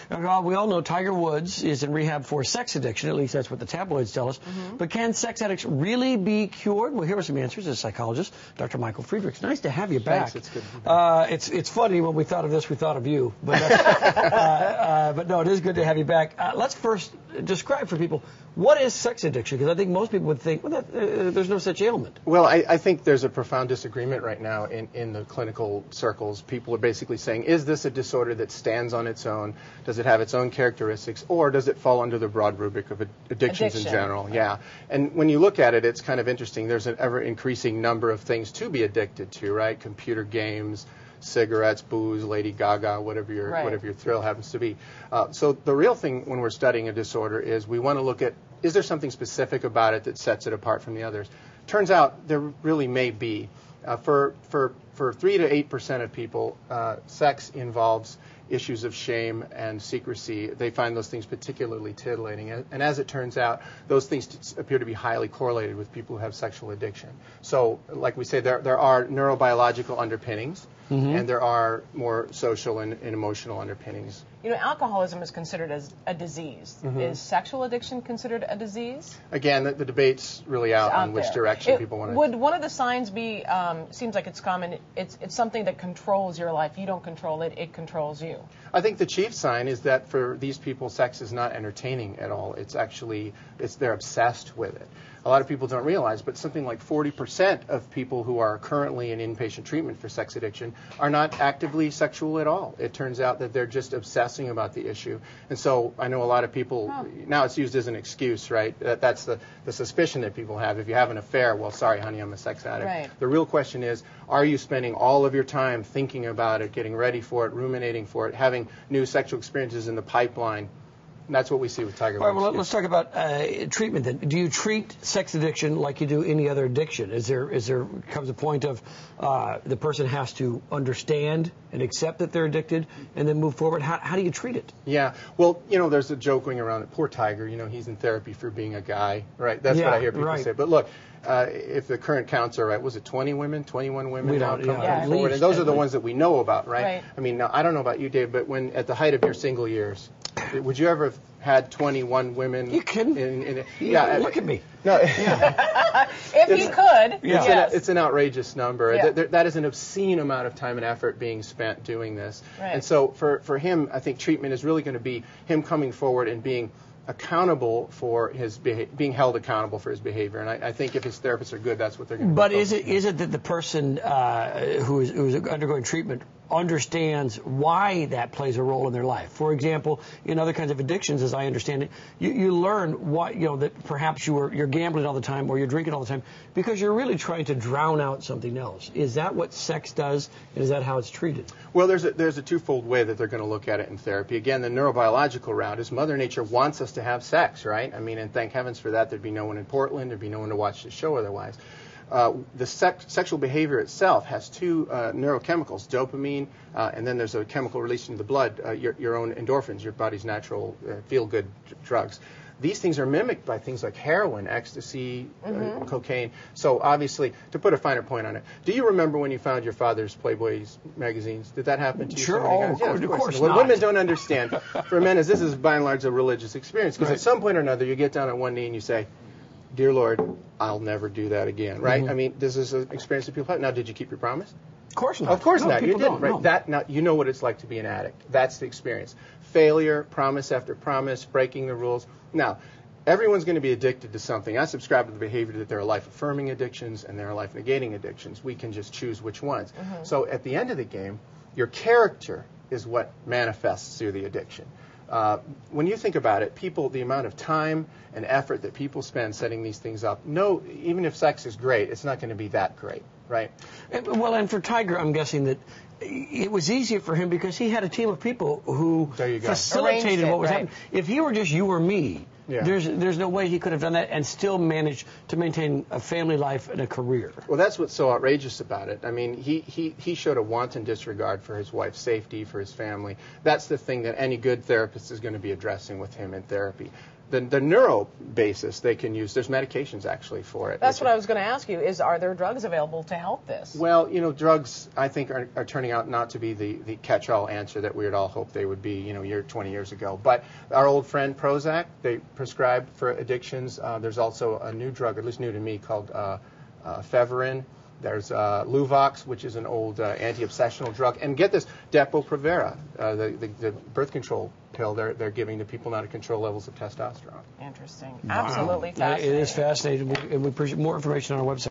We all know Tiger Woods is in rehab for sex addiction. At least that's what the tabloids tell us. But can sex addicts really be cured? Well, here are some answers as a psychologist, Dr. Michael Friedrichs. Nice to have you back. Thanks. It's good to be back. It's funny, when we thought of this, we thought of you. But, but no, it is good to have you back. Let's first describe for people, what is sex addiction? Because I think most people would think, well, there's no such ailment. Well, I think there's a profound disagreement right now in the clinical circles. People are basically saying, is this a disorder that stands on its own? Does it have its own characteristics? Or does it fall under the broad rubric of addictions in general? Yeah. And when you look at it, it's kind of interesting. There's an ever-increasing number of things to be addicted to, right? Computer games, cigarettes, booze, Lady Gaga, whatever your thrill happens to be. So the real thing when we're studying a disorder is we want to look at, is there something specific about it that sets it apart from the others? Turns out there really may be. For 3 to 8% of people, sex involves issues of shame and secrecy. They find those things particularly titillating. And as it turns out, those things appear to be highly correlated with people who have sexual addiction. So, like we say, there are neurobiological underpinnings, and there are more social and emotional underpinnings. You know, alcoholism is considered as a disease. Is sexual addiction considered a disease? Again, the debate's really out on which direction people want to... Would one of the signs be, seems like it's common, it's something that controls your life. You don't control it, it controls you. I think the chief sign is that for these people, sex is not entertaining at all. It's actually, they're obsessed with it. A lot of people don't realize, but something like 40% of people who are currently in inpatient treatment for sex addiction are not actively sexual at all. It turns out that they're just obsessing about the issue. And so I know a lot of people, now it's used as an excuse, right? That's the suspicion that people have. If you have an affair, well, sorry, honey, I'm a sex addict. Right. The real question is, are you spending all of your time thinking about it, getting ready for it, ruminating for it, having new sexual experiences in the pipeline? And that's what we see with Tiger Woods. All right, well, let's talk about treatment then. Do you treat sex addiction like you do any other addiction? Is there comes a point of the person has to understand and accept that they're addicted and then move forward? How do you treat it? Yeah, well, you know, there's a joke going around that poor Tiger, you know, he's in therapy for being a guy, right? That's what I hear people say. But look, if the current counts are right, was it 20 women, 21 women now come forward? And those are the ones that we know about, right? I mean, now, I don't know about you, Dave, but when at the height of your single years, would you ever have had 21 women? You kidding? Look at me. No. If you could. Yes. It's an outrageous number. Yeah. That is an obscene amount of time and effort being spent doing this. Right. And so for him, I think treatment is really going to be him coming forward and being accountable for his being held accountable for his behavior, and I think if his therapists are good, that's what they're going to do. But is it that the person who is undergoing treatment understands why that plays a role in their life? For example, in other kinds of addictions, as I understand it, you learn why, you know, that perhaps you're gambling all the time or you're drinking all the time because you're really trying to drown out something else. Is that what sex does, and is that how it's treated? Well, there's a twofold way that they're going to look at it in therapy. Again, the neurobiological route is Mother Nature wants us to have sex, right? I mean, and thank heavens for that. There'd be no one in Portland. There'd be no one to watch the show otherwise. The sexual behavior itself has two neurochemicals, dopamine, and then there's a chemical released into the blood, your own endorphins, your body's natural feel-good drugs. These things are mimicked by things like heroin, ecstasy, cocaine. So obviously, to put a finer point on it, do you remember when you found your father's Playboy magazines? Did that happen to you? Sure, of course What women don't understand, for men, is this is by and large a religious experience. Because at some point or another, you get down on one knee and you say, "Dear Lord, I'll never do that again," right? I mean, this is an experience that people have. Now, did you keep your promise? Of course not. Of course not. You didn't, right? No. Now, you know what it's like to be an addict. That's the experience. Failure, promise after promise, breaking the rules. Now, everyone's going to be addicted to something. I subscribe to the behavior that there are life-affirming addictions and there are life-negating addictions. We can just choose which ones. So at the end of the game, your character is what manifests through the addiction. When you think about it, the amount of time and effort that people spend setting these things up, even if sex is great, it's not going to be that great, right? Well, and for Tiger, I'm guessing that it was easier for him because he had a team of people who facilitated what was happening. If he were just you or me, there's no way he could have done that and still managed to maintain a family life and a career. Well, that's what's so outrageous about it. I mean, he showed a wanton disregard for his wife's safety, for his family. That's the thing that any good therapist is going to be addressing with him in therapy. the neuro basis they can use. There's medications actually for it. That's what I was going to ask you, are there drugs available to help this? Well, drugs, I think, are turning out not to be the catch-all answer that we would all hope they would be, 20 years ago. But our old friend Prozac, they prescribed for addictions. There's also a new drug, at least new to me, called Feverin. There's Luvox, which is an old anti-obsessional drug. And get this, Depo-Provera, the birth control pill they're giving to people now to control levels of testosterone. Interesting. Wow. Absolutely fascinating. It is fascinating, and we appreciate more information on our website.